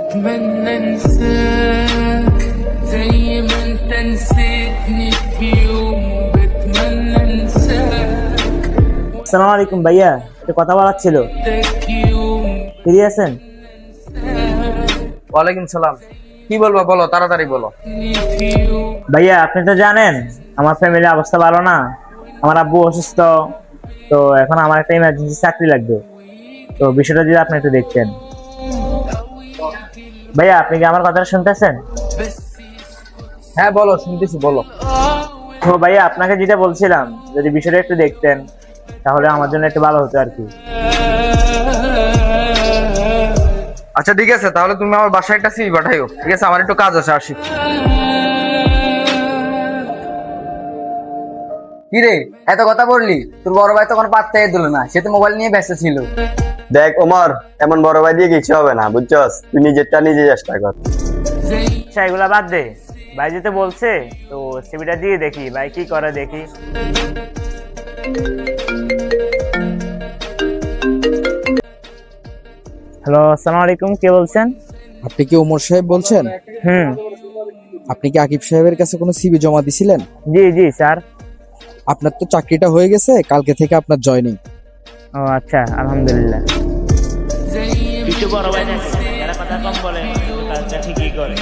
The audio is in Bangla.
بتمنى انساك زي ما انت نسيتني في يوم بتمنى انساك আসসালামু আলাইকুম ভাইয়া, একটা কথা বলার ছিল। يوم ফ্রি আছেন? ওয়ালাইকুম সালাম। কি বলবো বলো, তাড়াতাড়ি বলো। في يوم ভাইয়া আপনি তো জানেন আমার ফ্যামিলির অবস্থা ভালো না। আমার আব্বু অসুস্থ, তো এখন আমার একটা ইমার্জেন্সি চাকরি লাগবে। তো বিষয়টা যদি আপনি একটু দেখতেন। ভাইয়া আপনি কি আমার কথাটা শুনতেছেন? হ্যাঁ বলো, শুনতেছি, বলো। তো ভাইয়া আপনাকে যেটা বলছিলাম, যদি বিষয়টা একটু দেখতেন তাহলে আমার জন্য একটু ভালো হতো আর কি। আচ্ছা ঠিক আছে, তাহলে তুমি আমার বাসায় একটা সিভি পাঠাইও। ঠিক আছে, আমার একটু কাজ আছে, আসি। কি রে, এত কথা বললি? তোর বড় ভাই তো কোনো পাত্তাই দিল না, সে তো মোবাইল নিয়ে ব্যস্ত ছিল। দেখ ওমর, এমন বড় ভাই দিয়ে কিছু হবে না, বুঝছস? তুই নিজেরটা নিজে চেষ্টা কর। আচ্ছা এগুলা বাদ দে, ভাই যেতে বলছে তো সিভিটা দিয়ে দেখি ভাই কি করে দেখি। হ্যালো, আসসালামু আলাইকুম, কে বলছেন? আপনি কি ওমর সাহেব বলছেন? হুম, আপনি কি আকিব সাহেবের কাছে কোনো সিভি জমা দিছিলেন? জি জি স্যার। আপনার তো চাকরিটা হয়ে গেছে, কালকে থেকে আপনার জয়েনিং। ও আচ্ছা, আলহামদুলিল্লাহ। একটু বড় ভাই দেখে, যারা কথা কম বলে কাজটা ঠিকই করে।